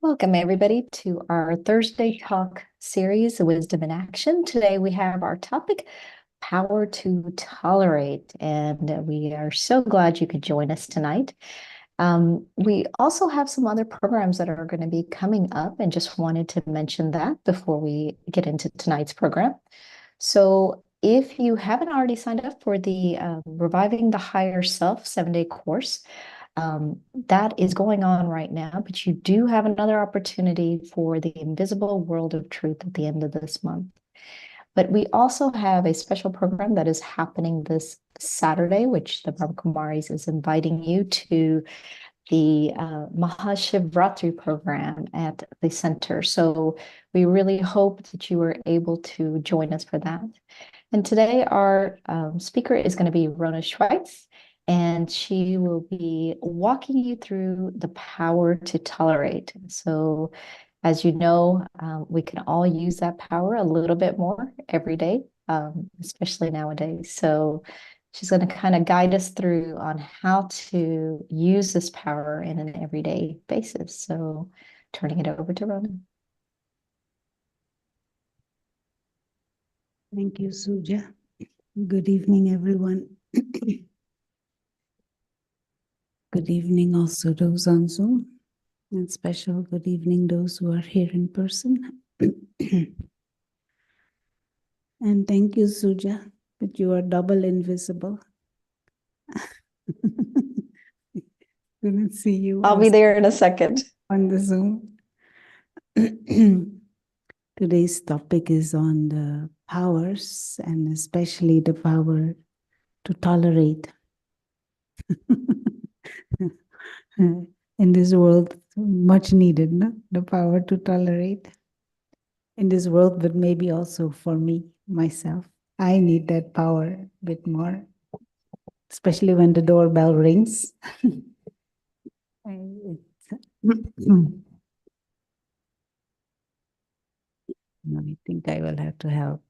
Welcome, everybody, to our Thursday Talk series, Wisdom in Action. Today we have our topic, Power to Tolerate, and we are so glad you could join us tonight. We also have some other programs that are going to be coming up, and just wanted to mention that before we get into tonight's program. So if you haven't already signed up for the Reviving the Higher Self 7-day course, that is going on right now, but you do have another opportunity for the Invisible World of Truth at the end of this month. But we also have a special program that is happening this Saturday, which the Brahma Kumaris is inviting you to the Mahashivratri program at the center. So we really hope that you are able to join us for that. And today our speaker is going to be Rona Schweitz, and she will be walking you through the power to tolerate. So as you know, we can all use that power a little bit more every day, especially nowadays. So she's going to kind of guide us through on how to use this power in an everyday basis. So turning it over to Rona. Thank you, Suja. Good evening, everyone. Good evening also those on Zoom, and special good evening those who are here in person. And thank you, Suja, that you are double invisible. Couldn't see you. I'll be there in a second. On the Zoom. Today's topic is on the powers, and especially the power to tolerate. In this world, much needed, no? The power to tolerate in this world, but maybe also for me, myself. I need that power a bit more, especially when the doorbell rings. I think I will have to help.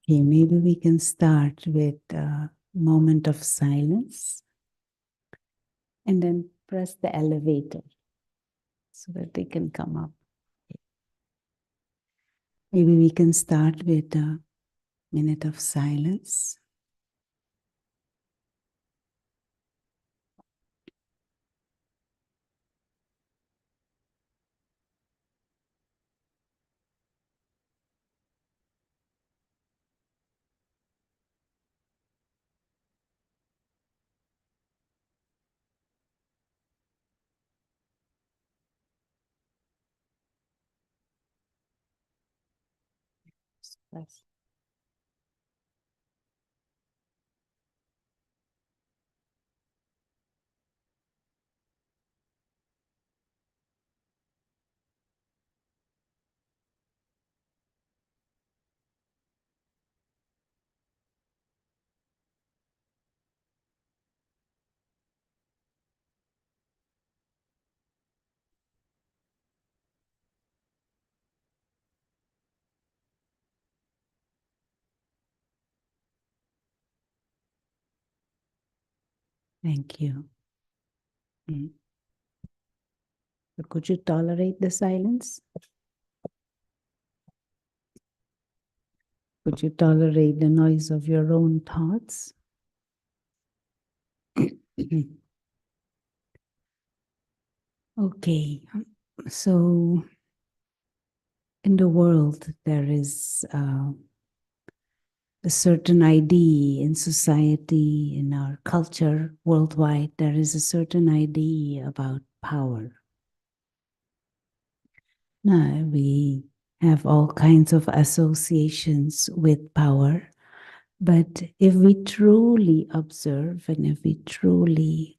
Okay, maybe we can start with a moment of silence and then press the elevator so that they can come up. Maybe we can start with a minute of silence. Press. Thank you. So could you tolerate the silence? Could you tolerate the noise of your own thoughts? Okay, so in the world there is a certain idea in society, in our culture worldwide, there is a certain idea about power. Now, we have all kinds of associations with power, but if we truly observe and if we truly,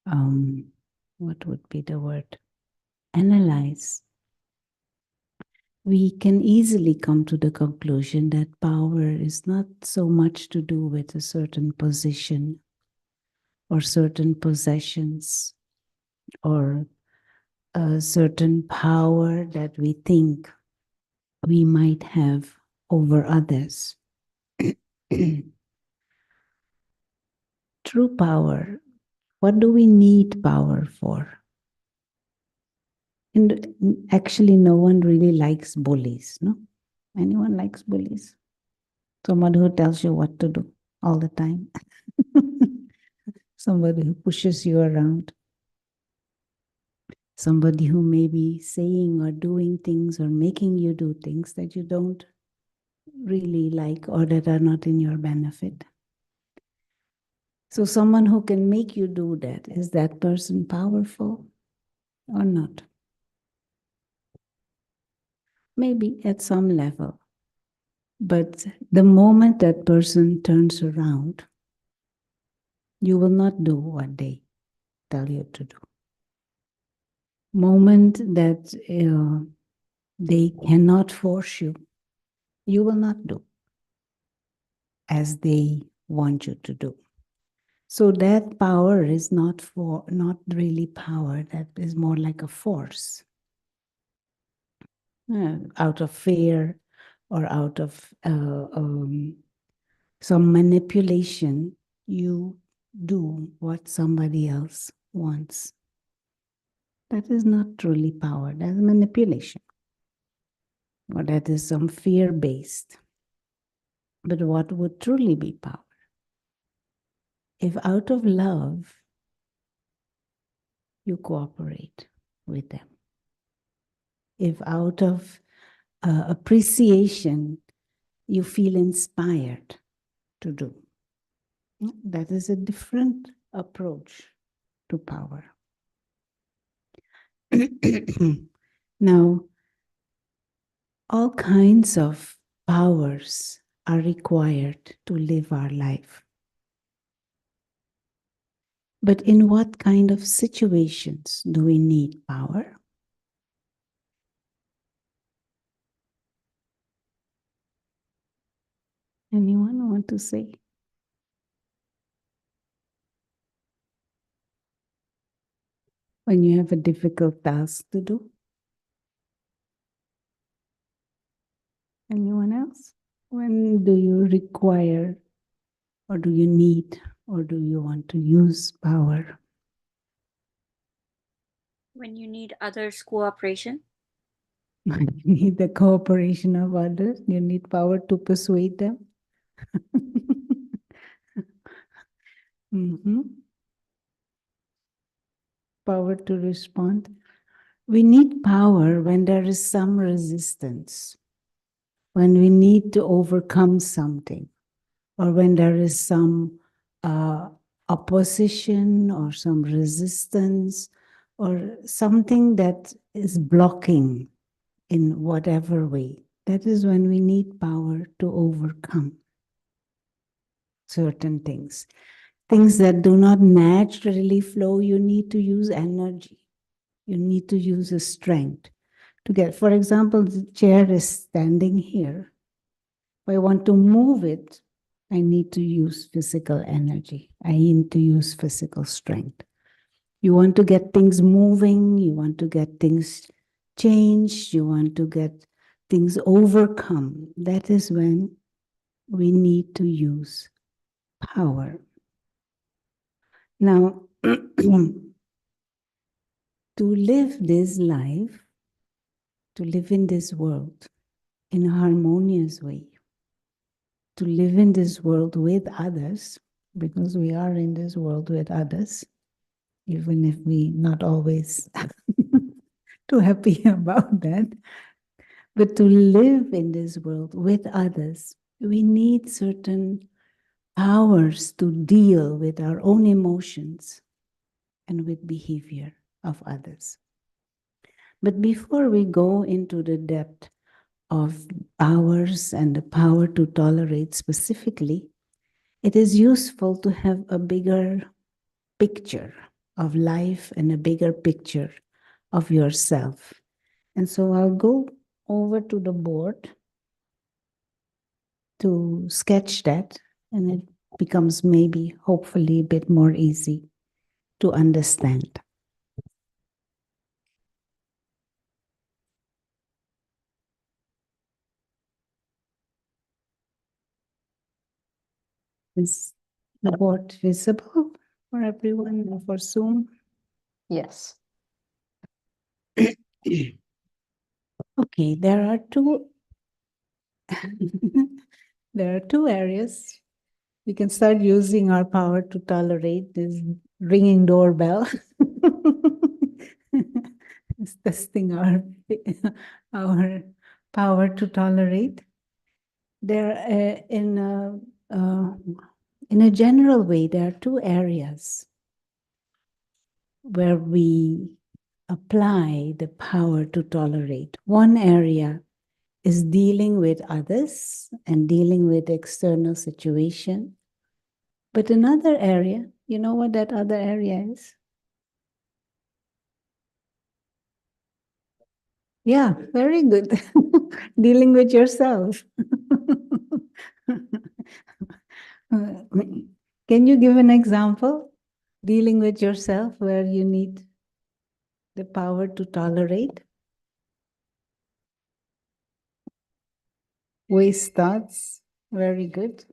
what would be the word? Analyze, we can easily come to the conclusion that power is not so much to do with a certain position or certain possessions or a certain power that we think we might have over others. True power What do we need power for? And actually, no one really likes bullies, no? Anyone likes bullies? Someone who tells you what to do all the time. Somebody who pushes you around. Somebody who may be saying or doing things or making you do things that you don't really like or that are not in your benefit. So someone who can make you do that, is that person powerful or not? Maybe at some level. But the moment that person turns around, you will not do what they tell you to do. Moment that they cannot force you, you will not do as they want you to do. So that power is not really power, that is more like a force. Out of fear or out of some manipulation, you do what somebody else wants. That is not truly power, that's manipulation. Or that is some fear-based. But what would truly be power? If out of love, you cooperate with them. If out of appreciation, you feel inspired to do. That is a different approach to power. Now, all kinds of powers are required to live our life. But in what kind of situations do we need power? Anyone want to say? When you have a difficult task to do? Anyone else? When do you require, or do you need, or do you want to use power? When you need others' cooperation. You need the cooperation of others. You need power to persuade them. Power to respond. We need power when there is some resistance, when we need to overcome something, or when there is some opposition or some resistance or something that is blocking in whatever way. That is when we need power to overcome certain things. Things that do not naturally flow, you need to use energy. You need to use a strength to get. For example, the chair is standing here. If I want to move it, I need to use physical energy. I need to use physical strength. You want to get things moving, you want to get things changed, you want to get things overcome. That is when we need to use power. Now, to live this life, to live in this world in a harmonious way, to live in this world with others, because we are in this world with others, even if we not always too happy about that. But to live in this world with others, we need certain powers to deal with our own emotions and with behavior of others. But before we go into the depth of powers and the power to tolerate specifically, it is useful to have a bigger picture of life and a bigger picture of yourself. And so I'll go over to the board to sketch that, and it becomes maybe, hopefully, a bit more easy to understand. Is the board visible? for everyone and for Zoom? Yes. Okay, there are two there are two areas. We can start using our power to tolerate this ringing doorbell. It's testing our power to tolerate. There, in a general way, there are two areas where we apply the power to tolerate. One area is dealing with others and dealing with external situation. But another area, you know what that other area is? Yeah, very good. Dealing with yourself. Can you give an example? Dealing with yourself where you need the power to tolerate? Waste thoughts. Very good.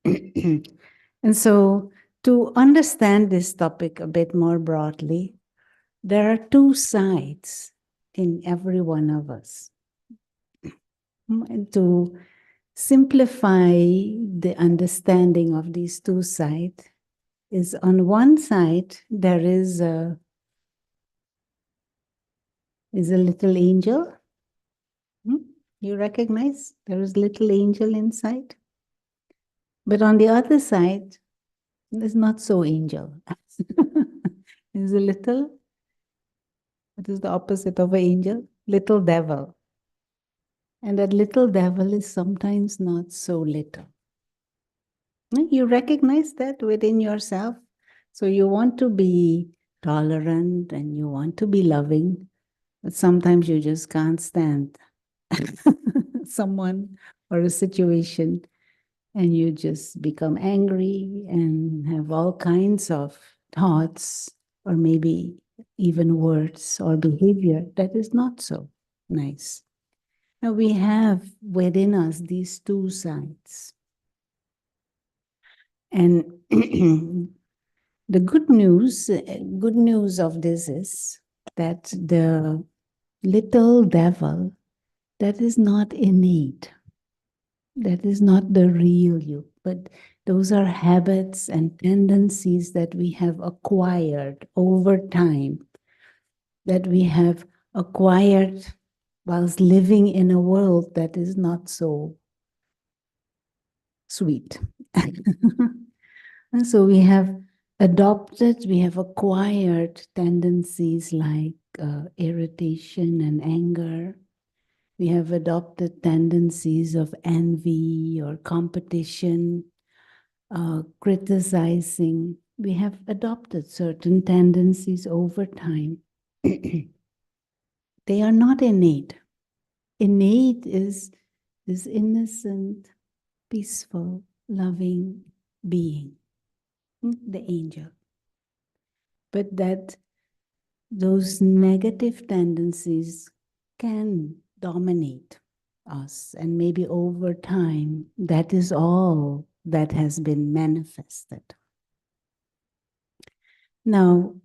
And so, to understand this topic a bit more broadly, there are two sides in every one of us. And to simplify the understanding of these two sides is on one side, there is a little angel. You recognize there is little angel inside. But on the other side, there's not so angel. There's a little, what is the opposite of an angel? Little devil. And that little devil is sometimes not so little. You recognize that within yourself. So you want to be tolerant and you want to be loving, but sometimes you just can't stand someone or a situation and you just become angry and have all kinds of thoughts or maybe even words or behavior that is not so nice. Now we have within us these two sides. And the good news of this is that the little devil, that is not innate. That is not the real you, but those are habits and tendencies that we have acquired over time, that we have acquired whilst living in a world that is not so sweet. And so we have adopted, we have acquired tendencies like irritation and anger. We have adopted tendencies of envy or competition, criticizing. We have adopted certain tendencies over time. They are not innate. Innate is this innocent, peaceful, loving being, the angel. But that those negative tendencies can dominate us, and maybe over time, that is all that has been manifested. Now,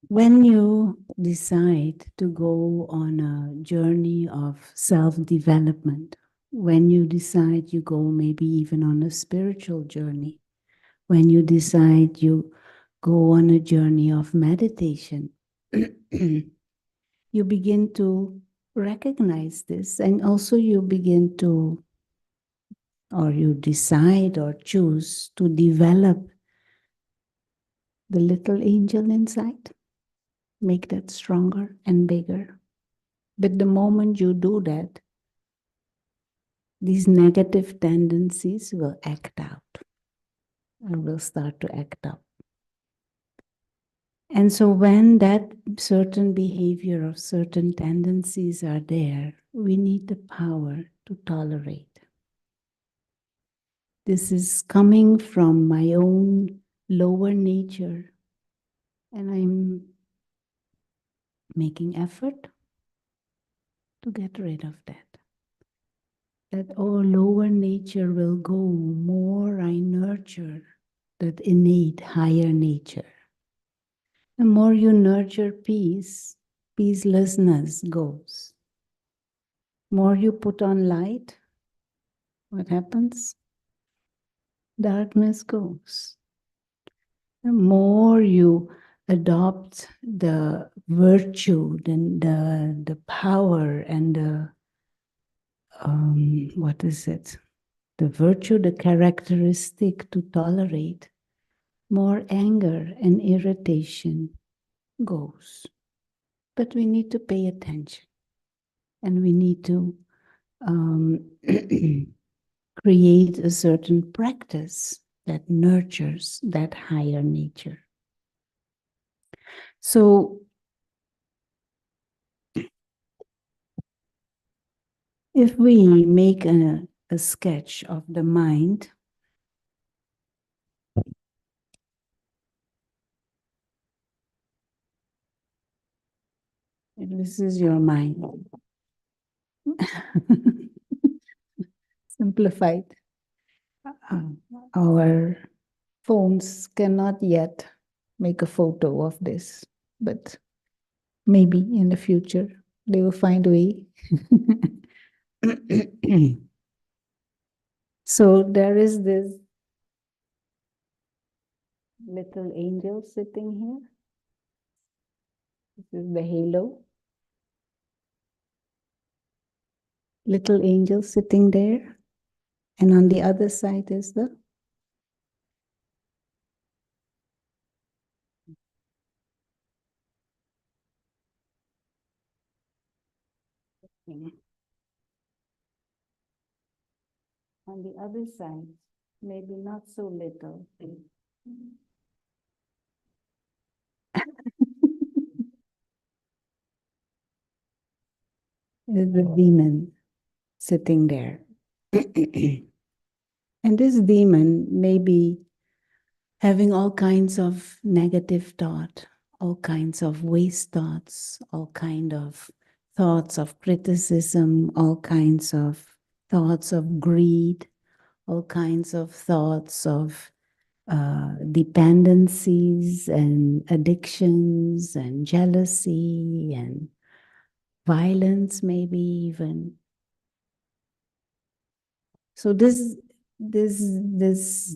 when you decide to go on a journey of self-development, when you decide you go maybe even on a spiritual journey, when you decide you go on a journey of meditation, you begin to recognize this, and also you begin to, or you decide or choose to develop the little angel inside, make that stronger and bigger. But the moment you do that, these negative tendencies will act out or will start to act up. And so when that certain behavior or certain tendencies are there, we need the power to tolerate. This is coming from my own lower nature, and I'm making effort to get rid of that. That our lower nature will go more I nurture that innate higher nature. The more you nurture peace, peacelessness goes. More you put on light, what happens? Darkness goes. The more you adopt the virtue, then the power and the, what is it? The virtue, the characteristic to tolerate, more anger and irritation goes. But we need to pay attention and we need to create a certain practice that nurtures that higher nature. So, if we make a sketch of the mind, this is your mind. Simplified. Our phones cannot yet make a photo of this, but maybe in the future they will find a way. So there is this little angel sitting here. This is the halo. Little angel sitting there. And on the other side is the on the other side, maybe not so little. Is the demon sitting there. And this demon may be having all kinds of negative thought, all kinds of waste thoughts, all kind of thoughts of criticism, all kinds of thoughts of greed, all kinds of thoughts of dependencies and addictions and jealousy and violence, maybe even. So this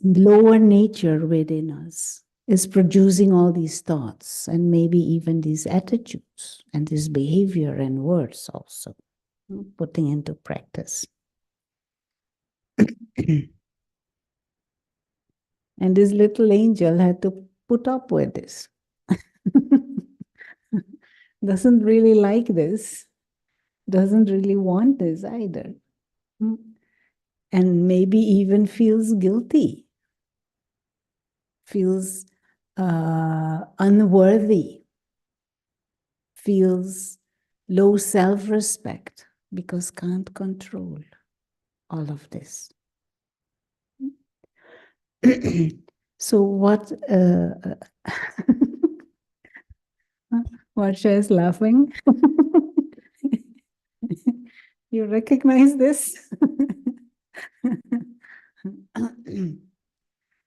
lower nature within us is producing all these thoughts and maybe even these attitudes and this behavior and words also, putting into practice. And this little angel had to put up with this. Doesn't really like this, doesn't really want this either. And maybe even feels guilty, feels unworthy, feels low self-respect because can't control all of this. So what Varsha is laughing. You recognize this?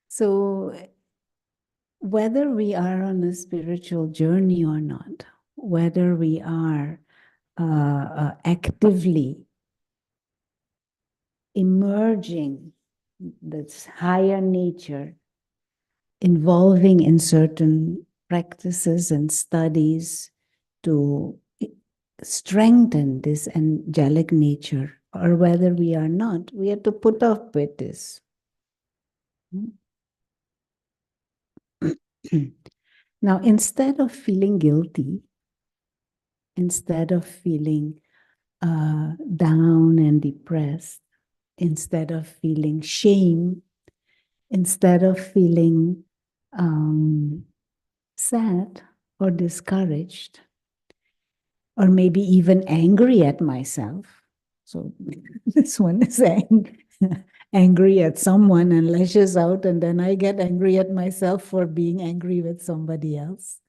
So whether we are on a spiritual journey or not, whether we are actively emerging this higher nature, involving in certain practices and studies to strengthen this angelic nature, or whether we are not, we have to put up with this. Now, instead of feeling guilty, instead of feeling down and depressed, instead of feeling shame, instead of feeling sad or discouraged, or maybe even angry at myself. So this one is angry at someone and lashes out, and then I get angry at myself for being angry with somebody else.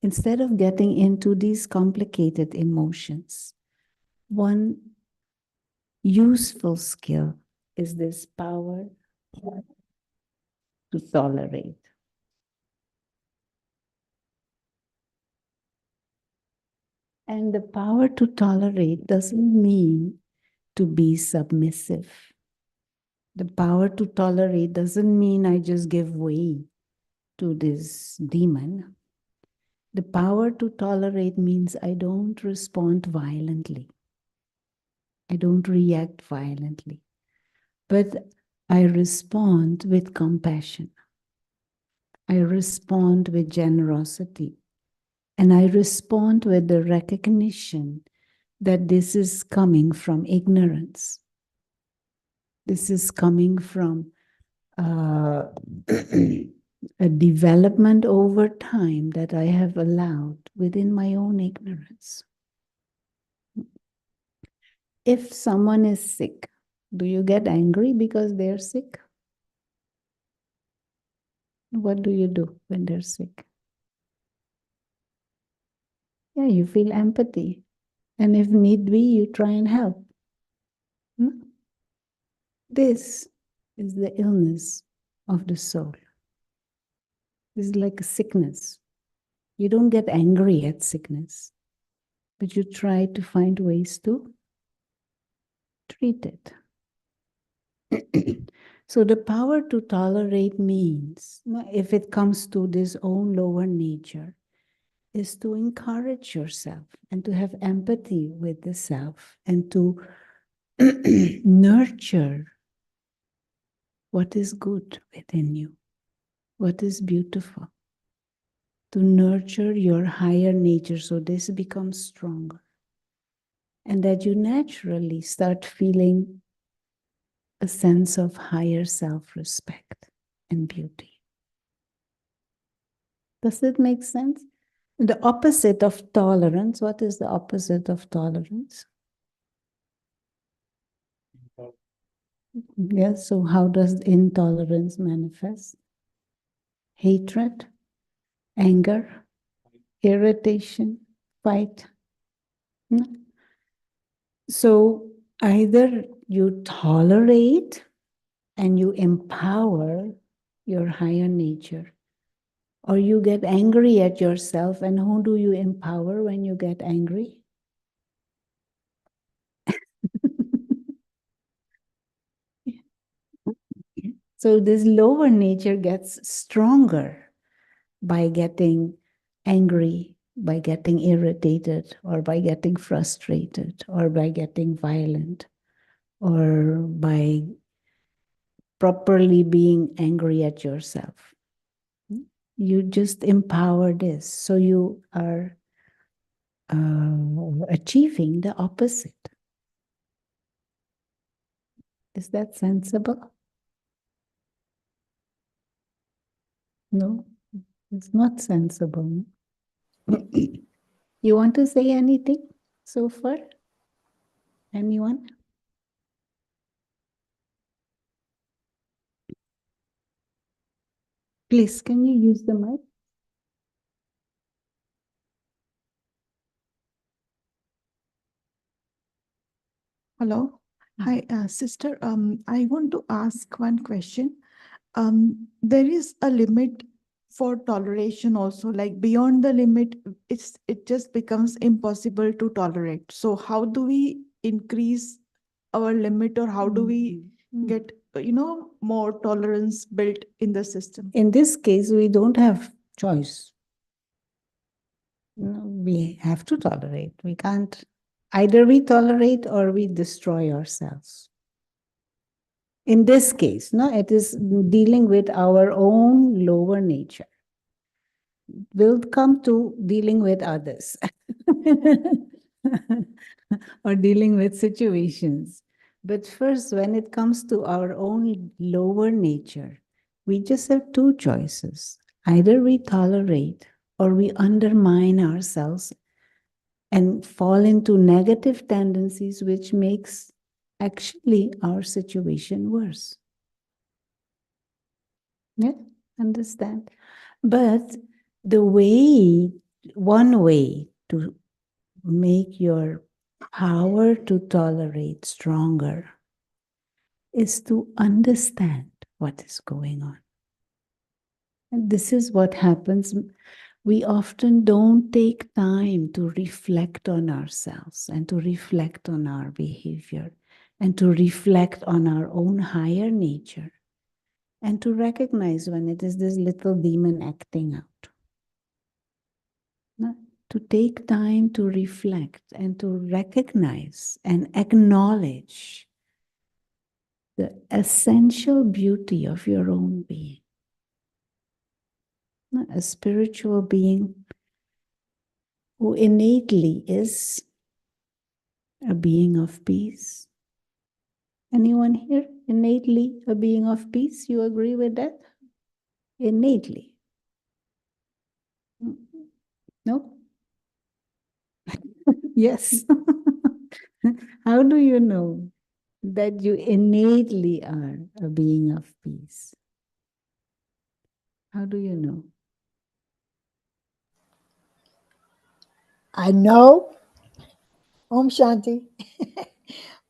Instead of getting into these complicated emotions, one useful skill is this power to tolerate. And the power to tolerate doesn't mean to be submissive. The power to tolerate doesn't mean I just give way to this demon. The power to tolerate means I don't respond violently. I don't react violently, but I respond with compassion. I respond with generosity. And I respond with the recognition that this is coming from ignorance. This is coming from a development over time that I have allowed within my own ignorance. If someone is sick, do you get angry because they're sick? What do you do when they're sick? Yeah, you feel empathy. And if need be, you try and help. This is the illness of the soul. This is like a sickness. You don't get angry at sickness, but you try to find ways to treat it. So the power to tolerate means, if it comes to this own lower nature, is to encourage yourself and to have empathy with the self and to nurture what is good within you, what is beautiful, to nurture your higher nature so this becomes stronger. And that you naturally start feeling a sense of higher self-respect and beauty. Does it make sense? The opposite of tolerance, what is the opposite of tolerance? Yes, so how does intolerance manifest? Hatred, anger, irritation, fight. No? So either you tolerate and you empower your higher nature, or you get angry at yourself, and who do you empower when you get angry? So this lower nature gets stronger by getting angry, by getting irritated, or by getting frustrated, or by getting violent, or by properly being angry at yourself. You just empower this. So you are achieving the opposite. Is that sensible? No, it's not sensible. You want to say anything so far? Anyone? Please, can you use the mic? Hello. Hi, sister. I want to ask one question. There is a limit for toleration also, like beyond the limit, it just becomes impossible to tolerate. So how do we increase our limit, or how do we get, more tolerance built in the system? In this case, we don't have choice. No, we have to tolerate. We can't, either we tolerate or we destroy ourselves. In this case, no, it is dealing with our own lower nature. We'll come to dealing with others or dealing with situations. But first, when it comes to our own lower nature, we just have two choices. Either we tolerate or we undermine ourselves and fall into negative tendencies, which makes actually our situation worse. Yeah, understand. But one way to make your power to tolerate stronger is to understand what is going on. And this is what happens. We often don't take time to reflect on ourselves and to reflect on our behavior and to reflect on our own higher nature and to recognize when it is this little demon acting out. No? To take time to reflect and to recognize and acknowledge the essential beauty of your own being. No? A spiritual being who innately is a being of peace. Anyone here innately a being of peace? You agree with that? Innately. No? Yes. How do you know that you innately are a being of peace? How do you know? I know, Om Shanti.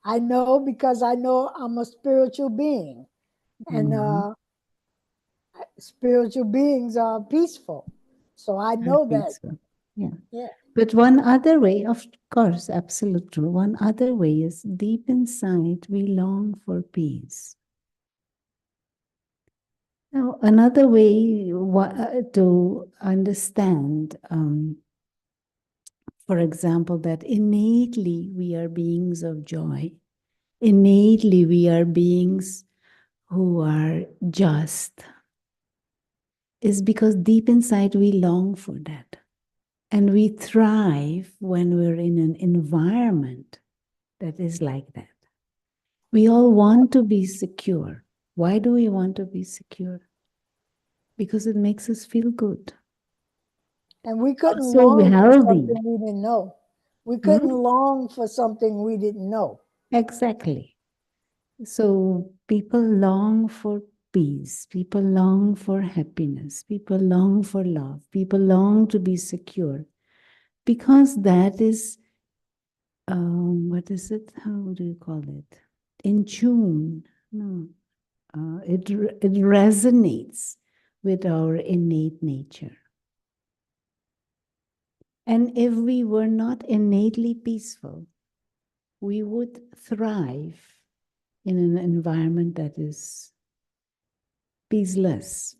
I know because I know I'm a spiritual being, and spiritual beings are peaceful. So I know that. So. Yeah. Yeah. But one other way, of course, absolute true. One other way is deep inside, we long for peace. Now, another way to understand, for example, that innately we are beings of joy. Innately we are beings who are just, is because deep inside we long for that. And we thrive when we're in an environment that is like that. We all want to be secure. Why do we want to be secure? Because it makes us feel good. And we couldn't So long for healthy. something we didn't know. We couldn't long for something we didn't know. Exactly. So people long for peace. People long for happiness. People long for love. People long to be secure. Because that is, what is it? How do you call it? In tune. No. It resonates with our innate nature. And if we were not innately peaceful, we would thrive in an environment that is peaceless.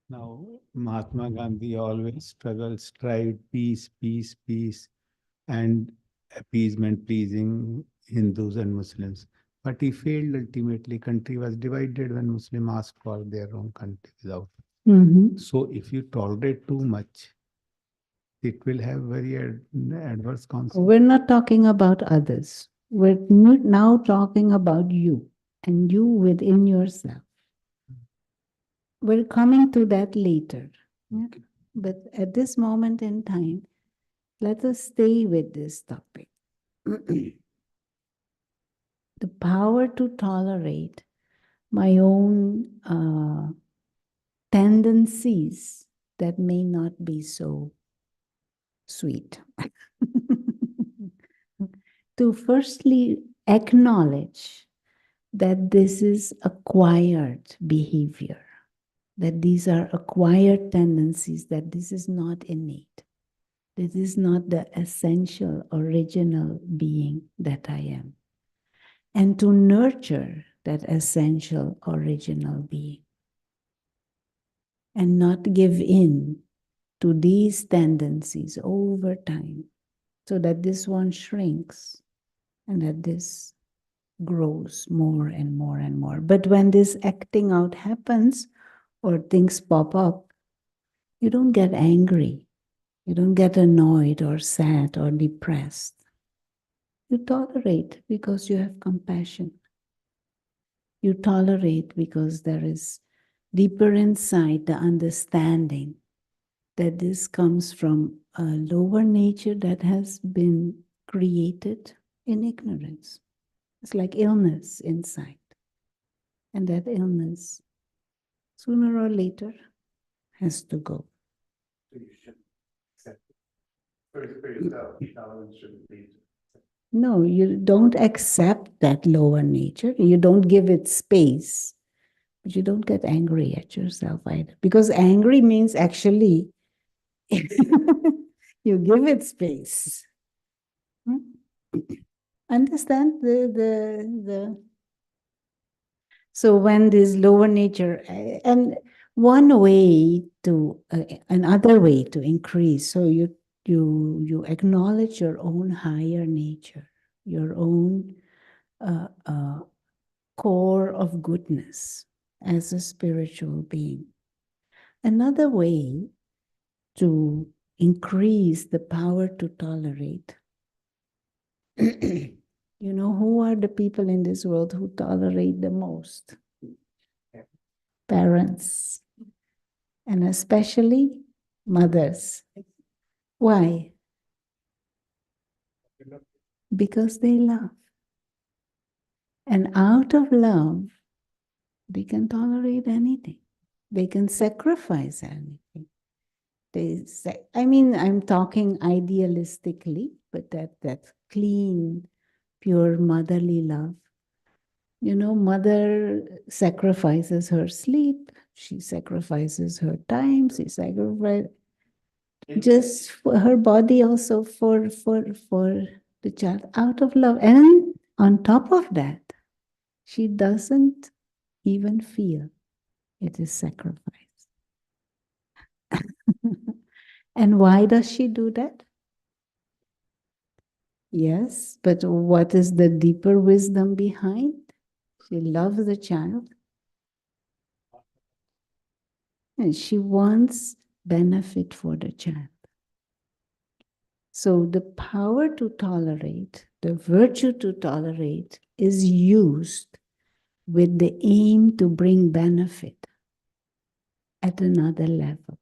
Now, Mahatma Gandhi always struggled, strived peace, peace, peace, and appeasement, pleasing Hindus and Muslims. But he failed ultimately. Country was divided when Muslims asked for their own country without. So if you tolerate too much, it will have very adverse consequences. We're not talking about others. We're now talking about you and you within yourself. We're coming to that later. Okay. But at this moment in time, let us stay with this topic. The power to tolerate my own tendencies that may not be so sweet. To firstly acknowledge that this is acquired behavior, that these are acquired tendencies, that this is not innate. This is not the essential, original being that I am. And to nurture that essential, original being. And not give in to these tendencies over time, so that this one shrinks and that this grows more and more and more. But when this acting out happens or things pop up, you don't get angry. You don't get annoyed or sad or depressed. You tolerate because you have compassion. You tolerate because there is deeper inside the understanding that this comes from a lower nature that has been created in ignorance. It's like illness inside. And that illness, sooner or later, has to go. So you should accept it. For yourself, tolerance shouldn't lead to acceptance. No, you don't accept that lower nature. You don't give it space, but you don't get angry at yourself either. Because angry means actually you give it space. Understand the so when this lower nature and one way to another way to increase, so you acknowledge your own higher nature, your own core of goodness as a spiritual being. Another way to increase the power to tolerate. You know, who are the people in this world who tolerate the most? Parents, and especially mothers. Why? Because they love. And out of love, they can tolerate anything. They can sacrifice anything. They say, I mean, I'm talking idealistically, but that clean, pure motherly love. You know, mother sacrifices her sleep, she sacrifices her time, she sacrifices just for her body also for the child out of love. And on top of that, she doesn't even feel it is sacrifice. And why does she do that? Yes, but what is the deeper wisdom behind? She loves the child and she wants benefit for the child. So the power to tolerate, the virtue to tolerate is used with the aim to bring benefit at another level.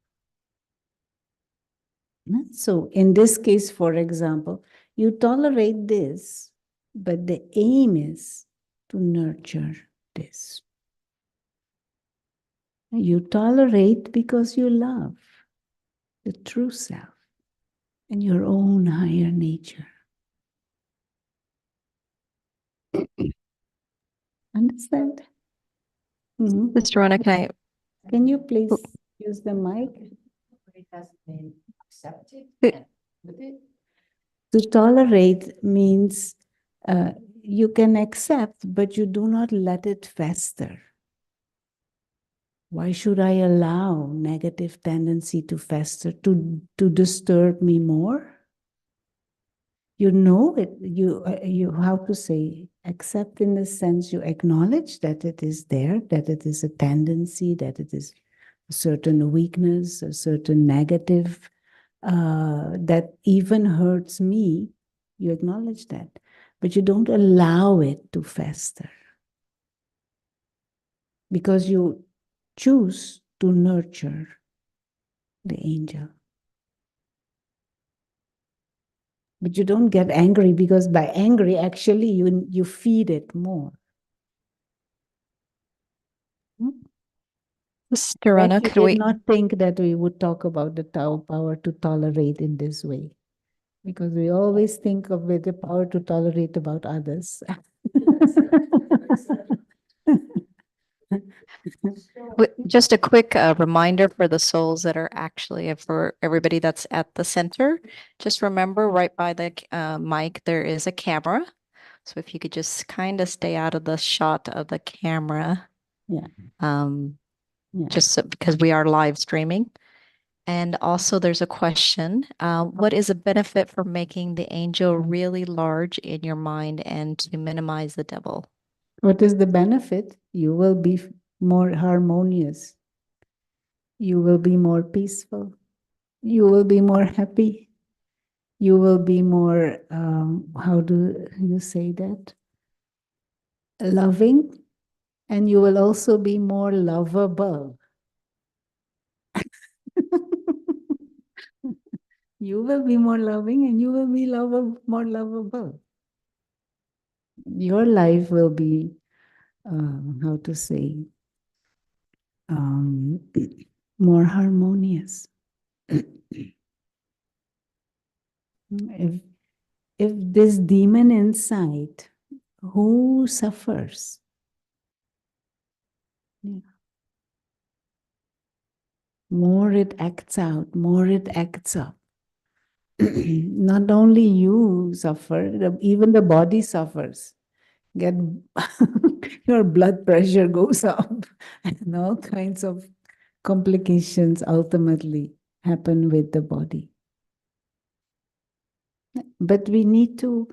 So in this case, for example, you tolerate this, but the aim is to nurture this. You tolerate because you love the true self and your own higher nature. Understand? Mm-hmm. Mr. Rana, Can you please use the mic? It has been accepted. To tolerate means you can accept, but you do not let it fester. Why should I allow negative tendency to fester, to disturb me more? You know it, you how to say, accept in the sense you acknowledge that it is there, that it is a tendency, that it is a certain weakness, a certain negative that even hurts me. You acknowledge that, but you don't allow it to fester because you choose to nurture the angel. But you don't get angry because by angry, actually, you feed it more. Mr. Rana, You could did we? not think that we would talk about the power to tolerate in this way, because we always think of with the power to tolerate about others. Just a quick reminder for the souls that are actually, for everybody that's at the center, just remember right by the mic, there is a camera. So if you could just kind of stay out of the shot of the camera. Yeah. Yeah. Just so, because we are live streaming. And also there's a question. What is a benefit for making the angel really large in your mind and to minimize the devil? What is the benefit? You will be more harmonious. You will be more peaceful. You will be more happy. You will be more, how do you say that? Loving. And you will also be more lovable. You will be more loving and you will be more lovable. Your life will be, how to say, more harmonious. if this demon inside, who suffers? Yeah. More it acts out, more it acts up. Not only you suffer, even the body suffers. Get your blood pressure goes up, and all kinds of complications ultimately happen with the body. But we need to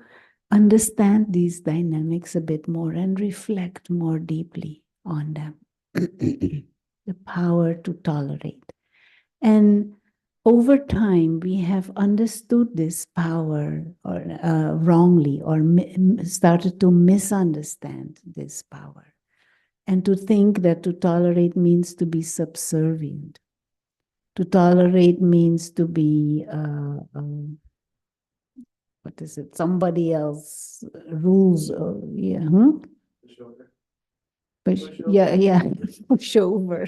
understand these dynamics a bit more and reflect more deeply on them. The power to tolerate. And over time, we have understood this power or wrongly, or started to misunderstand this power, and to think that to tolerate means to be subservient. To tolerate means to be what is it? Somebody else rules. Yeah. Yeah, push over.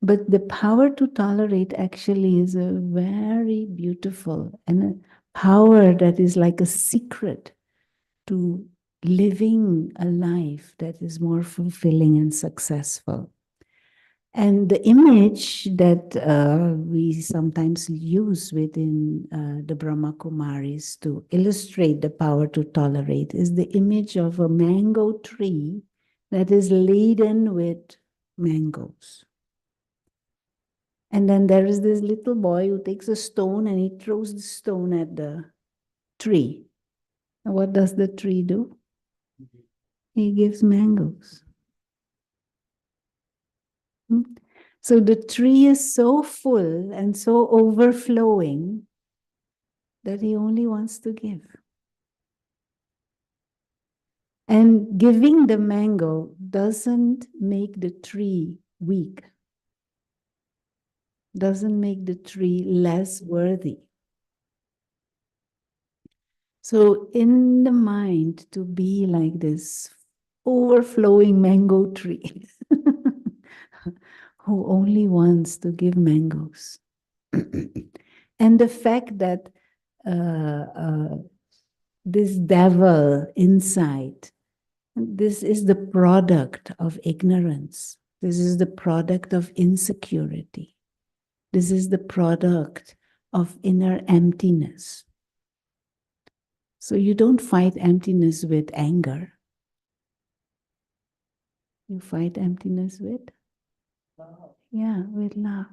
But the power to tolerate actually is a very beautiful and a power that is like a secret to living a life that is more fulfilling and successful. And the image that we sometimes use within the Brahma Kumaris to illustrate the power to tolerate is the image of a mango tree that is laden with mangoes. And then there is this little boy who takes a stone and he throws the stone at the tree. And what does the tree do? He gives mangoes. So the tree is so full and so overflowing that he only wants to give. And giving the mango doesn't make the tree weak, doesn't make the tree less worthy. So in the mind, to be like this overflowing mango tree who only wants to give mangoes. And the fact that this devil inside, this is the product of ignorance. This is the product of insecurity. This is the product of inner emptiness. So you don't fight emptiness with anger. You fight emptiness with love. Yeah, with love.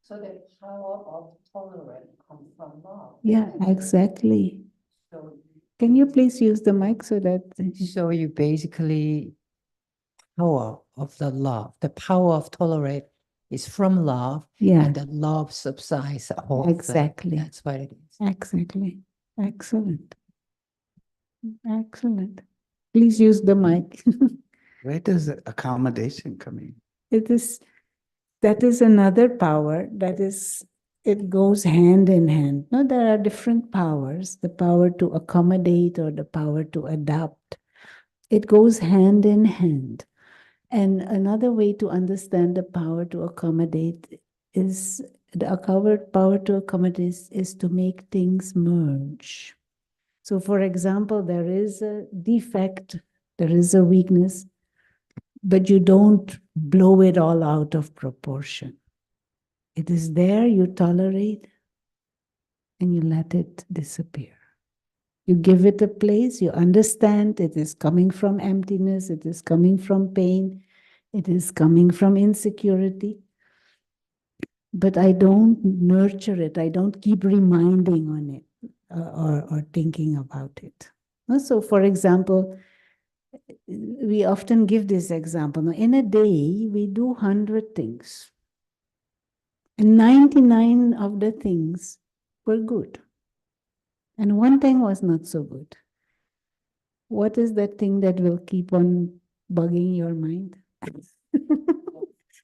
So the power of tolerance comes from love. Yeah, exactly. So, Can you please use the mic so that... so you basically, power of the love, the power of tolerate is from love, Yeah, and the love subsides the whole thing. exactly. That's what it is. Exactly. Excellent. Excellent. Please use the mic. Where does the accommodation come in? That is another power it goes hand in hand. No, there are different powers, the power to accommodate or the power to adapt. It goes hand in hand. And another way to understand the power to accommodate is power to accommodate is to make things merge. So for example, there is a defect, there is a weakness, but you don't blow it all out of proportion. It is there, you tolerate, and you let it disappear. You give it a place, you understand it is coming from emptiness, it is coming from pain, it is coming from insecurity. But I don't nurture it, I don't keep reminding on it or thinking about it. So, for example, we often give this example. Now, in a day, we do 100 things. And 99 of the things were good. And one thing was not so good. What is that thing that will keep on bugging your mind?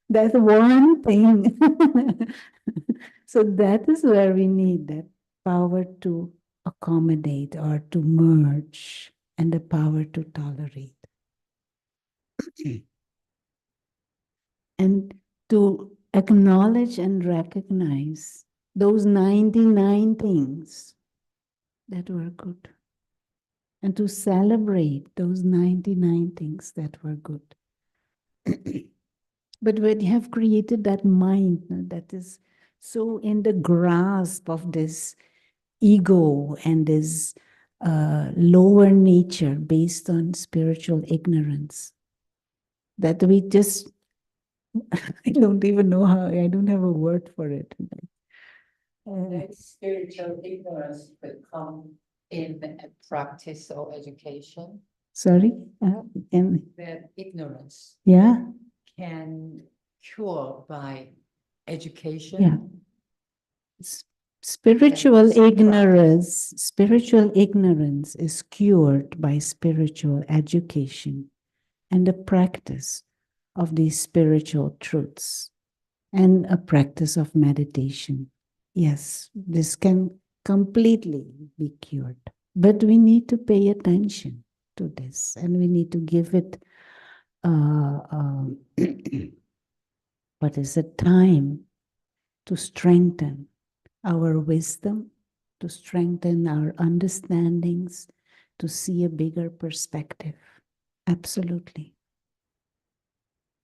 That's one thing. So that is where we need that power to accommodate or to merge and the power to tolerate. And to acknowledge and recognize those 99 things that were good, and to celebrate those 99 things that were good. But when you have created that mind that is so in the grasp of this ego and this lower nature based on spiritual ignorance, that we just, I don't even know how, I don't have a word for it. That spiritual ignorance could come in practice or education. Sorry? And That ignorance yeah, can cure by education. yeah. Spiritual Yes, spiritual ignorance is cured by spiritual education and the practice of these spiritual truths and a practice of meditation. Yes, this can completely be cured, but we need to pay attention to this and we need to give it what is it, time to strengthen our wisdom, to strengthen our understandings, to see a bigger perspective. Absolutely.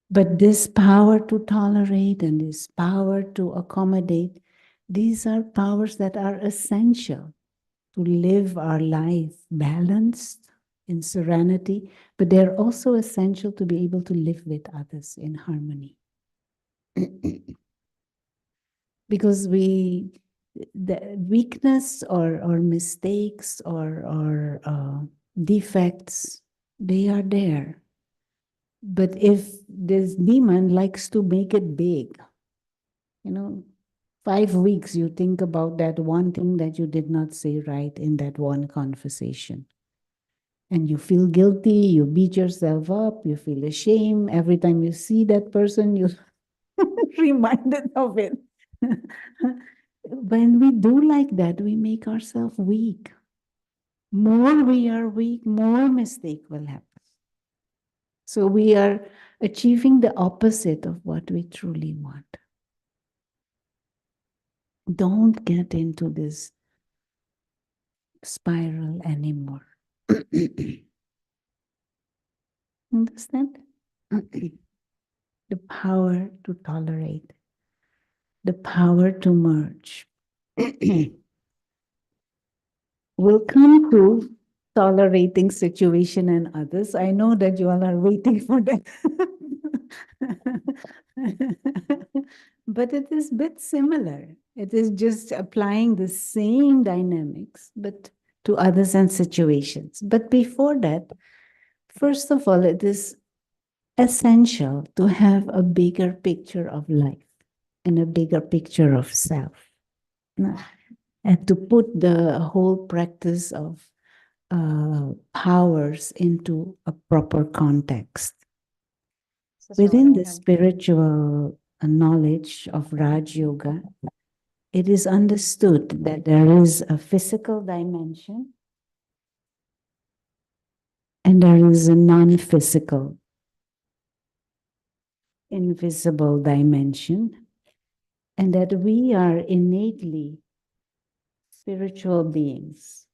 But this power to tolerate and this power to accommodate, these are powers that are essential to live our life balanced in serenity, but they're also essential to be able to live with others in harmony. Because the weakness or mistakes or defects, they are there. But if this demon likes to make it big, 5 weeks you think about that one thing that you did not say right in that one conversation. And you feel guilty, you beat yourself up, you feel ashamed. Every time you see that person, you're reminded of it. When we do like that, we make ourselves weak. More we are weak, more mistake will happen. So we are achieving the opposite of what we truly want. Don't get into this spiral anymore. Understand? The power to tolerate, the power to merge. We'll come to tolerating situation and others. I know that you all are waiting for that. But it is a bit similar. It is just applying the same dynamics, but to others and situations. But before that, first of all, it is essential to have a bigger picture of life and a bigger picture of self. And to put the whole practice of powers into a proper context. Within the spiritual knowledge of Raj Yoga, it is understood that there is a physical dimension and there is a non-physical, invisible dimension, and that we are innately spiritual beings,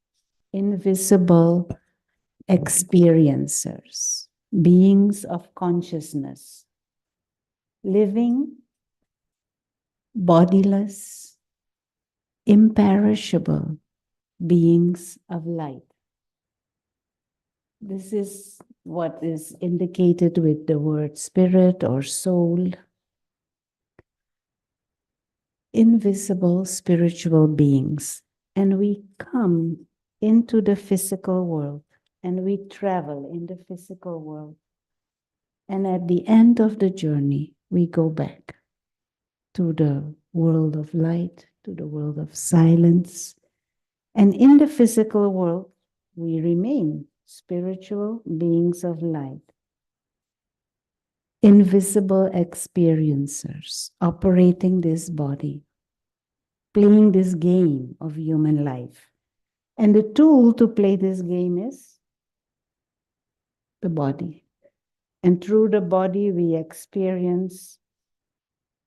invisible experiencers, beings of consciousness, living, bodiless, imperishable beings of light. This is what is indicated with the word spirit or soul. Invisible spiritual beings. And we come into the physical world and we travel in the physical world. And at the end of the journey, we go back to the world of light, to the world of silence. And in the physical world, we remain spiritual beings of light, invisible experiencers operating this body, playing this game of human life. And the tool to play this game is the body. And through the body, we experience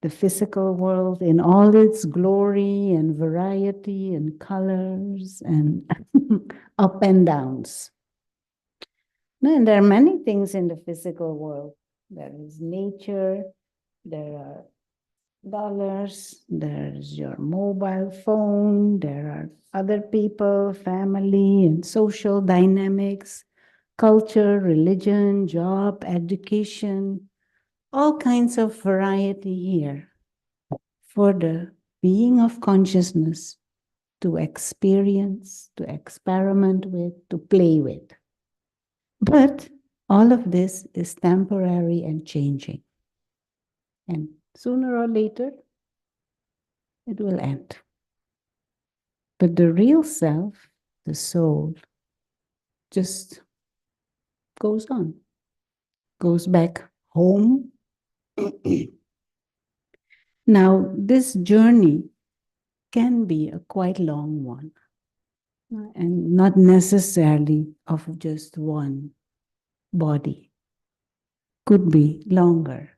the physical world in all its glory and variety and colors and up and downs. And there are many things in the physical world. There is nature, there are dollars, there's your mobile phone, there are other people, family and social dynamics, culture, religion, job, education, all kinds of variety here for the being of consciousness to experience, to experiment with, to play with. But all of this is temporary and changing. And sooner or later, it will end. But the real self, the soul, just goes on, goes back home. Now, this journey can be a quite long one, and not necessarily of just one body. Could be longer.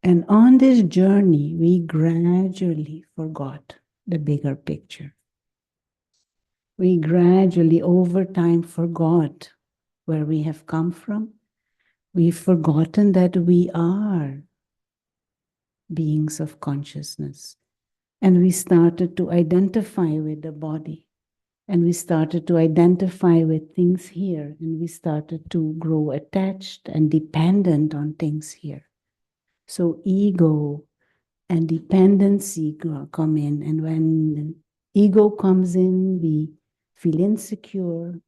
And on this journey, we gradually forgot the bigger picture. We gradually, over time, forgot where we have come from. We've forgotten that we are beings of consciousness. And we started to identify with the body. And we started to identify with things here. And we started to grow attached and dependent on things here. So ego and dependency come in. And when ego comes in, we feel insecure.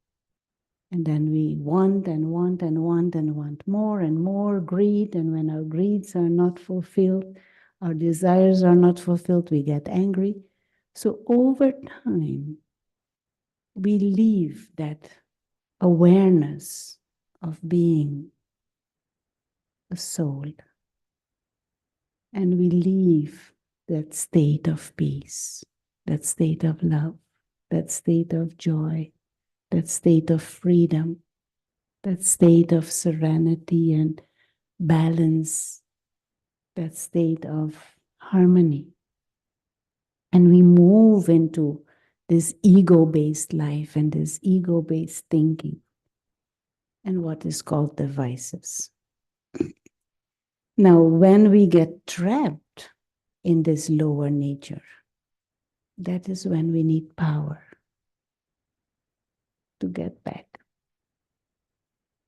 And then we want and want and want and want more and more greed. And when our greeds are not fulfilled, our desires are not fulfilled, we get angry. So over time, we leave that awareness of being a soul. And we leave that state of peace, that state of love, that state of joy, that state of freedom, that state of serenity and balance, that state of harmony. And we move into this ego-based life and this ego-based thinking and what is called the vices. Now, when we get trapped in this lower nature, that is when we need power to get back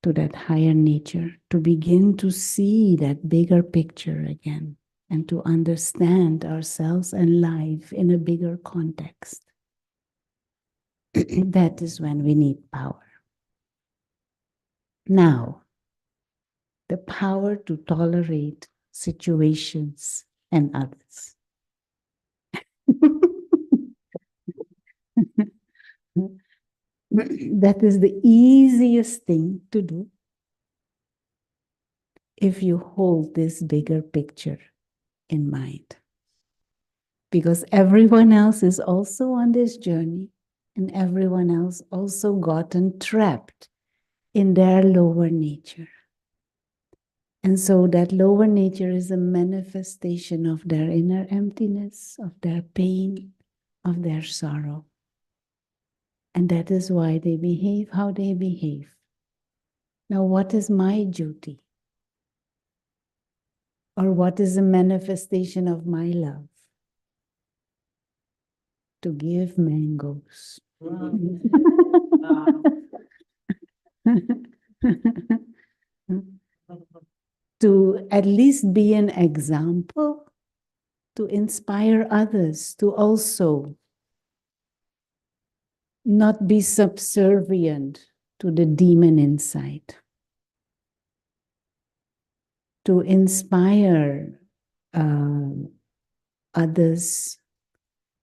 to that higher nature, to begin to see that bigger picture again, and to understand ourselves and life in a bigger context. That is when we need power. Now, the power to tolerate situations and others. That is the easiest thing to do if you hold this bigger picture in mind. Because everyone else is also on this journey, and everyone else also gotten trapped in their lower nature. And so that lower nature is a manifestation of their inner emptiness, of their pain, of their sorrow. And that is why they behave how they behave. Now, what is my duty? Or what is a manifestation of my love? To give mangoes. To at least be an example, to inspire others to also not be subservient to the demon inside, to inspire others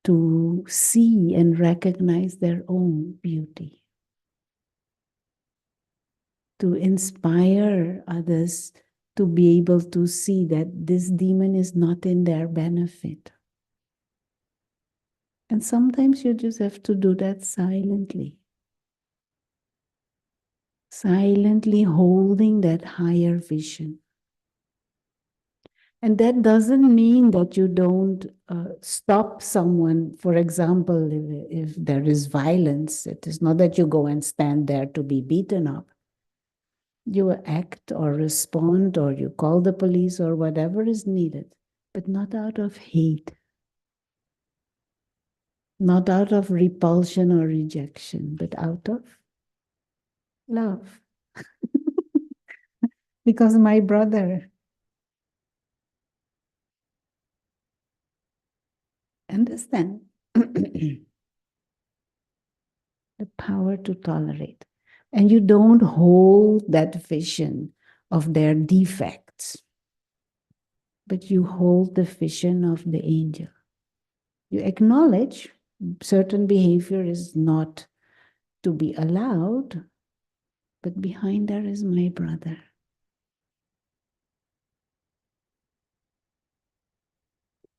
to see and recognize their own beauty, to inspire others to be able to see that this demon is not in their benefit. And sometimes you just have to do that silently. Silently holding that higher vision. And that doesn't mean that you don't stop someone. For example, if there is violence, it is not that you go and stand there to be beaten up. You act or respond, or you call the police or whatever is needed, but not out of hate, not out of repulsion or rejection, but out of love. Because my brother, understand the power to tolerate. And you don't hold that vision of their defects, but you hold the vision of the angel. You acknowledge certain behavior is not to be allowed, but behind there is my brother.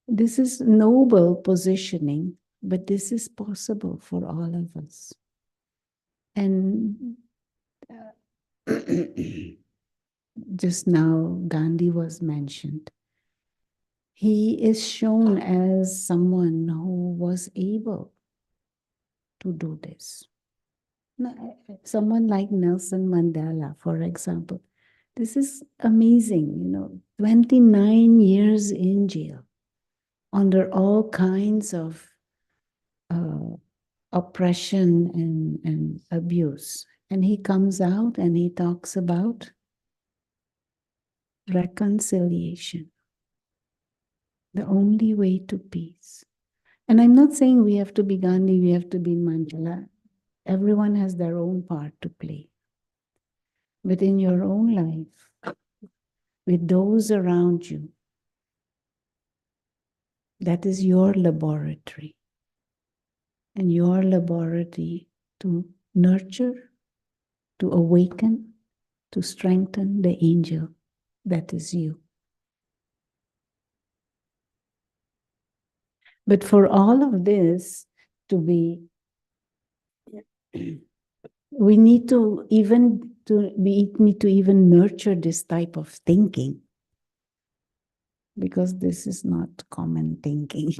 This is noble positioning, but this is possible for all of us. And just now, Gandhi was mentioned. He is shown as someone who was able to do this. Someone like Nelson Mandela, for example. This is amazing, 29 years in jail under all kinds of oppression and abuse. And he comes out and he talks about reconciliation, the only way to peace. And I'm not saying we have to be Gandhi, we have to be Mandela. Everyone has their own part to play. But in your own life, with those around you, that is your laboratory. And your laboratory to nurture, to awaken, to strengthen the angel that is you. But for all of this to be, we need to even nurture this type of thinking, because this is not common thinking.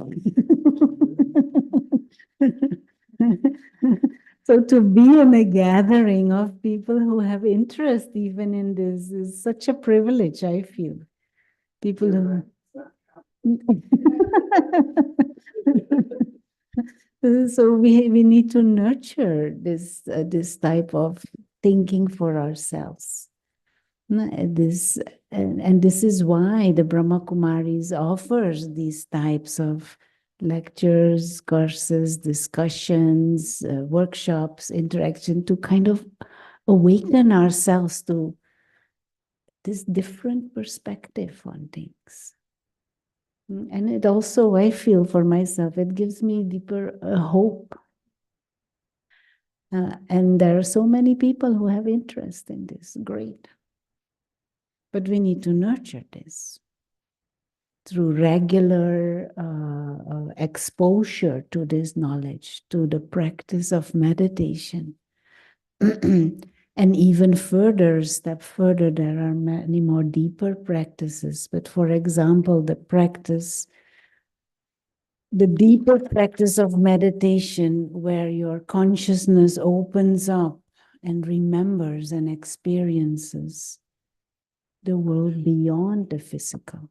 So to be in a gathering of people who have interest even in this is such a privilege, I feel. People who... So we need to nurture this type of thinking for ourselves. This and this is why the Brahma Kumaris offers these types of lectures, courses, discussions, workshops, interaction to kind of awaken ourselves to this different perspective on things. And it also, I feel for myself, it gives me deeper hope. And there are so many people who have interest in this. Great. But we need to nurture this through regular exposure to this knowledge, to the practice of meditation. And even further, step further, there are many more deeper practices. But for example, the deeper practice of meditation, where your consciousness opens up and remembers and experiences the world beyond the physical,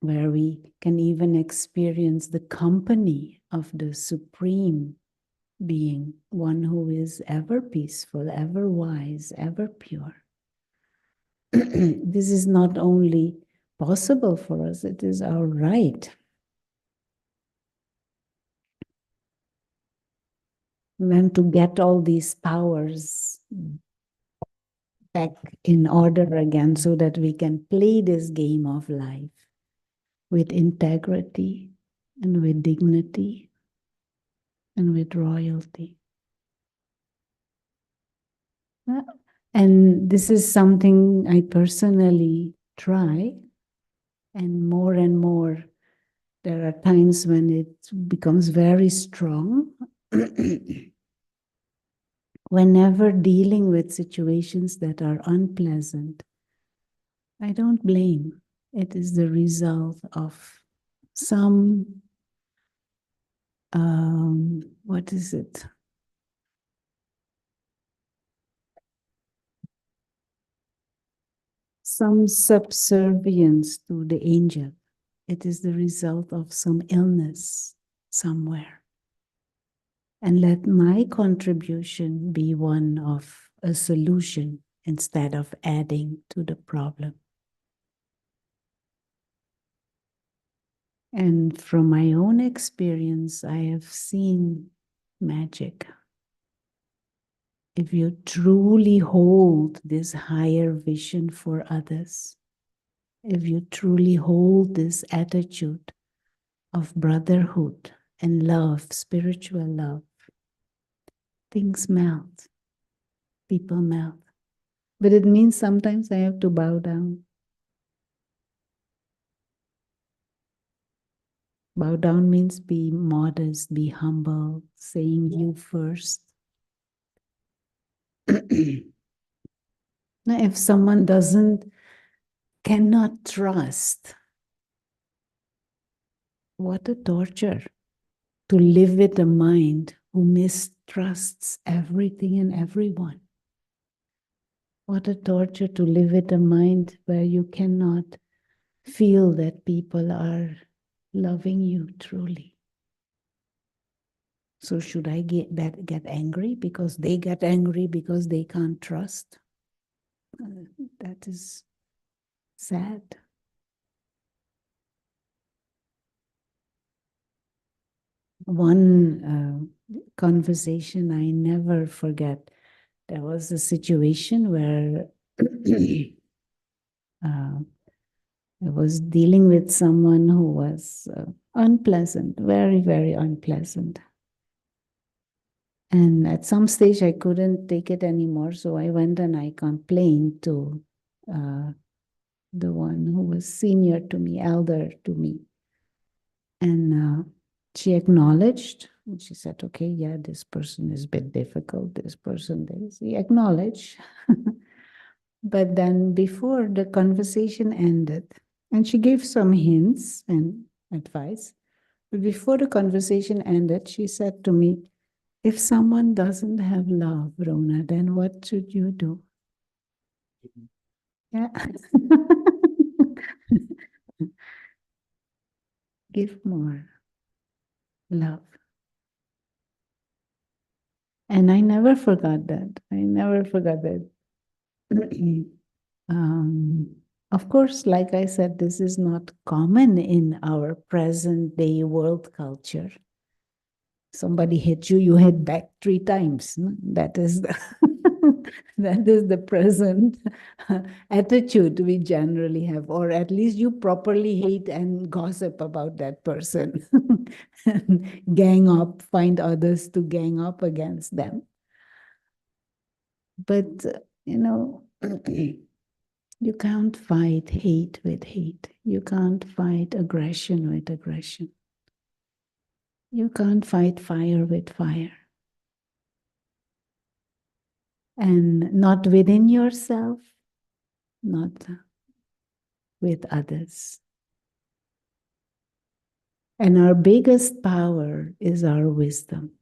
where we can even experience the company of the Supreme Being, one who is ever peaceful, ever wise, ever pure. This is not only possible for us, it is our right. And to get all these powers back in order again so that we can play this game of life with integrity and with dignity and with royalty. And this is something I personally try, and more there are times when it becomes very strong. Whenever dealing with situations that are unpleasant, I don't blame. It is the result of some, what is it? Some subservience to the angel. It is the result of some illness somewhere. And let my contribution be one of a solution instead of adding to the problem. And from my own experience, I have seen magic. If you truly hold this higher vision for others, if you truly hold this attitude of brotherhood and love, spiritual love, things melt, people melt. But it means sometimes I have to bow down. Bow down means be modest, be humble, saying you first. Now, if someone cannot trust, what a torture to live with a mind who mistrusts everything and everyone. What a torture to live with a mind where you cannot feel that people are loving you truly. So should I get angry because they get angry because they can't trust? That is sad. One conversation I never forget. There was a situation where I was dealing with someone who was unpleasant, very, very unpleasant. And at some stage, I couldn't take it anymore. So I went and I complained to the one who was senior to me, elder to me. And she acknowledged. And she said, okay, yeah, this person is a bit difficult. This person, he acknowledged. But then before the conversation ended, and she gave some hints and advice, but before the conversation ended, she said to me, if someone doesn't have love, Rona, then what should you do? Yeah. Give more love. And I never forgot that. I never forgot that. Of course, like I said, this is not common in our present day world culture. Somebody hit you, you hit back 3 times. No? That is the that is the present attitude we generally have, or at least you properly hate and gossip about that person. And gang up, find others to gang up against them. But, you can't fight hate with hate. You can't fight aggression with aggression. You can't fight fire with fire. And not within yourself, not with others. And our biggest power is our wisdom,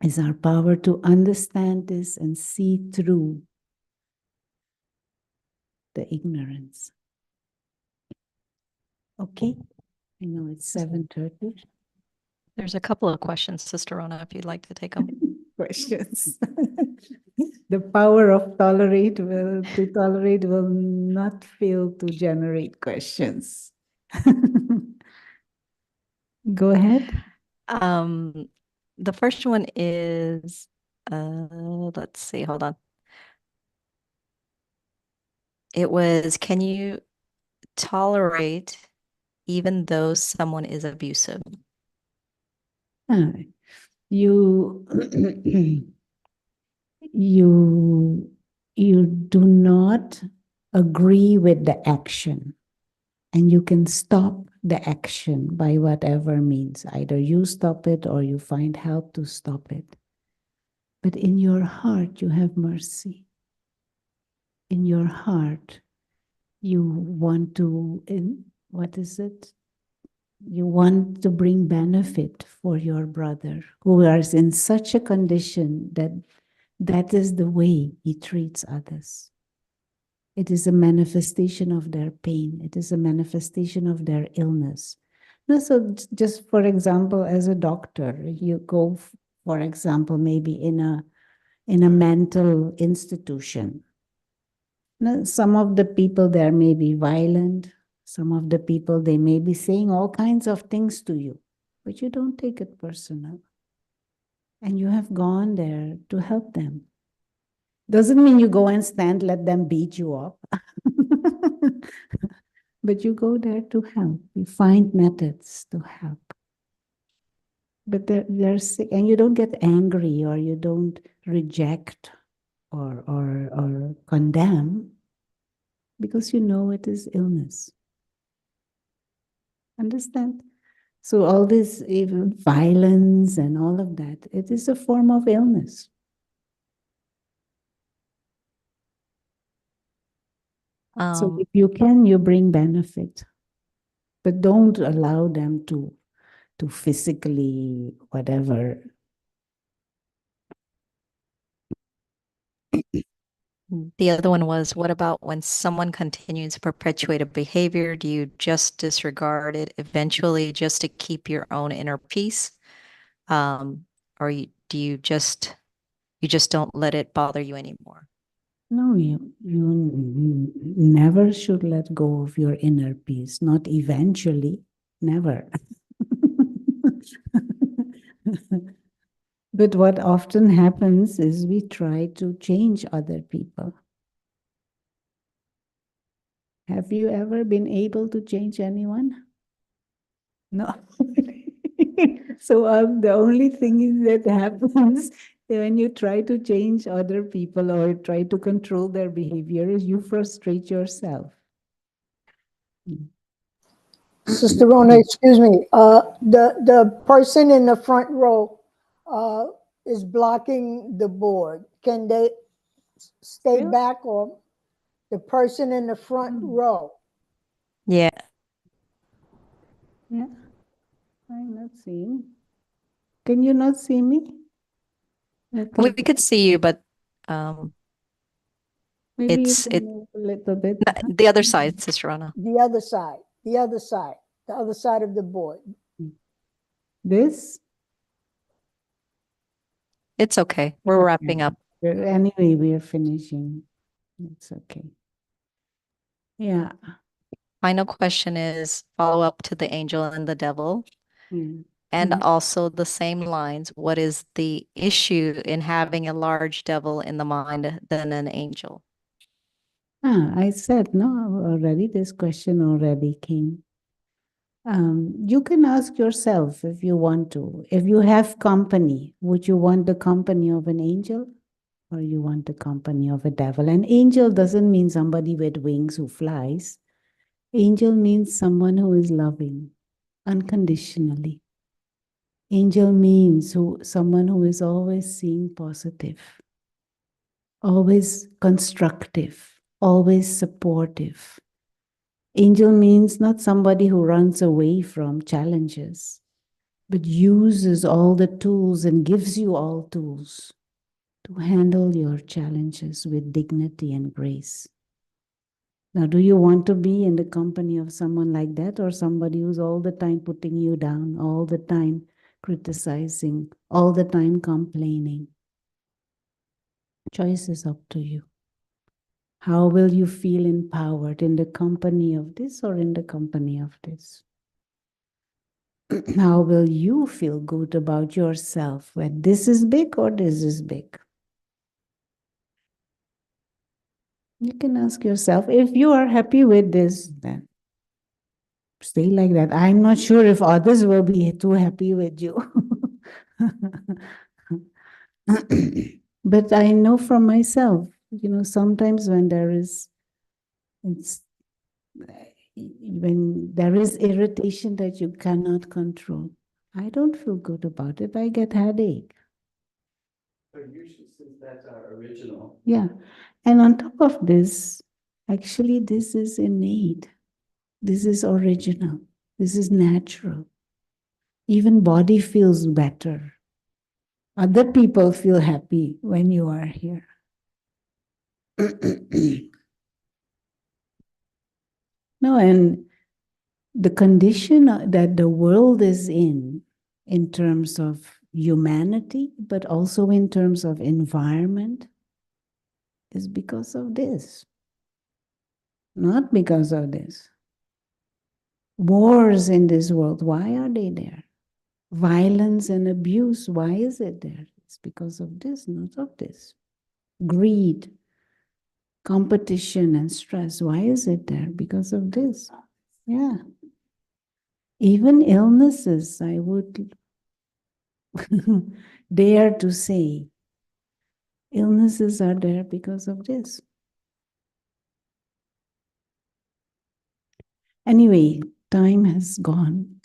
is our power to understand this and see through the ignorance. Okay, I know it's 7:30. There's a couple of questions, Sister Rona, if you'd like to take them. Questions. The power of tolerate will not fail to generate questions. Go ahead. The first one is, let's see, hold on. It was, can you tolerate even though someone is abusive? You you do not agree with the action, and you can stop the action by whatever means. Either you stop it or you find help to stop it. But in your heart, you have mercy. In your heart, You want to, what is it? You want to bring benefit for your brother who is in such a condition that that is the way he treats others. It is a manifestation of their pain. It is a manifestation of their illness. No, so just for example, as a doctor, you go, for example, maybe in a mental institution. Now, some of the people there may be violent. Some of the people, they may be saying all kinds of things to you, but you don't take it personal. And you have gone there to help them. Doesn't mean you go and stand, let them beat you up. But you go there to help. You find methods to help. But they're sick, and you don't get angry or you don't reject or condemn because you know it is illness. Understand? So all this even violence and all of that, it is a form of illness. So if you can, you bring benefit, but don't allow them to physically whatever. The other one was, what about when someone continues to perpetuate a behavior? Do you just disregard it eventually just to keep your own inner peace? Or do you just don't let it bother you anymore? No, you never should let go of your inner peace, not eventually, never. But what often happens is we try to change other people. Have you ever been able to change anyone? No. So the only thing is that happens when you try to change other people or try to control their behavior is you frustrate yourself. Sister Rona, excuse me. The person in the front row is blocking the board. Can they stay Still? back, or the person in the front row? Yeah. Yeah. I'm not seeing. Can you not see me? We could see you, but Maybe you it's can move a little bit. the other side, Sister Anna. The other side, the other side, the other side of the board. This? It's okay. We're wrapping up. Anyway, we are finishing. It's okay. Yeah. Final question is follow up to the angel and the devil. Yeah. And also the same lines. What is the issue in having a large devil in the mind than an angel? I said no already. This question already came. You can ask yourself if you want to. If you have company, would you want the company of an angel or you want the company of a devil? An angel doesn't mean somebody with wings who flies. Angel means someone who is loving unconditionally. Angel means someone who is always seeing positive, always constructive, always supportive. Angel means not somebody who runs away from challenges, but uses all the tools and gives you all tools to handle your challenges with dignity and grace. Now, do you want to be in the company of someone like that, or somebody who's all the time putting you down, all the time criticizing, all the time complaining? Choice is up to you. How will you feel empowered, in the company of this or in the company of this? How will you feel good about yourself when this is big or this is big? You can ask yourself, if you are happy with this, then stay like that. I'm not sure if others will be too happy with you. But I know from myself, sometimes when when there is irritation that you cannot control, I don't feel good about it. I get headache. But usually, since that's our original. Yeah. And on top of this, Actually, this is innate. This is original. This is natural. Even body feels better. Other people feel happy when you are here. No, and the condition that the world is in terms of humanity, but also in terms of environment, is because of this. Not because of this. Wars in this world, why are they there? Violence and abuse, why is it there? It's because of this, not of this. Greed, competition and stress, why is it there? Because of this. Yeah. Even illnesses, I would dare to say, illnesses are there because of this. Anyway, time has gone.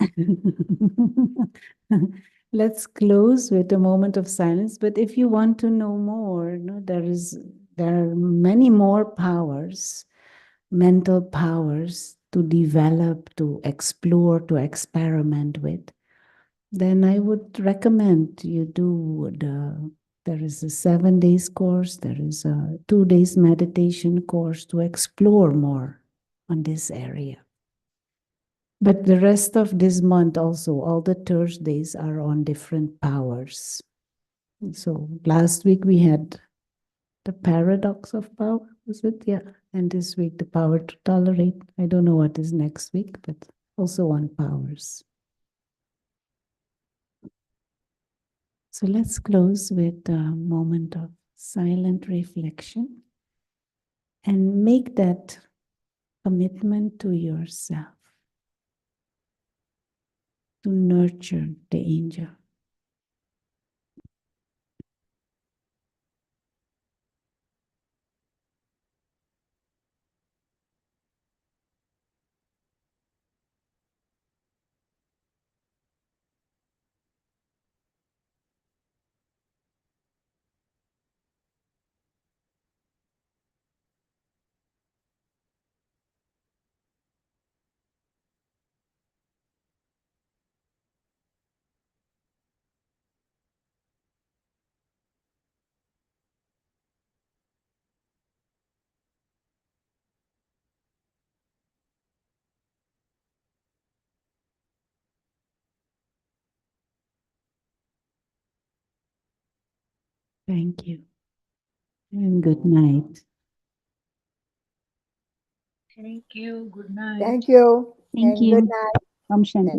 Let's close with a moment of silence. But if you want to know more, there are many more powers, mental powers to develop, to explore, to experiment with. Then I would recommend you do there is a 7 days course, there is a 2 days meditation course to explore more on this area. But the rest of this month also, all the Thursdays are on different powers. So last week we had the paradox of power, was it? Yeah. And this week the power to tolerate. I don't know what is next week, but also on powers. So let's close with a moment of silent reflection and make that commitment to yourself to nurture the angel. Thank you. And good night. Thank you. Good night. Thank you. Thank And good you. night. Om Shanti.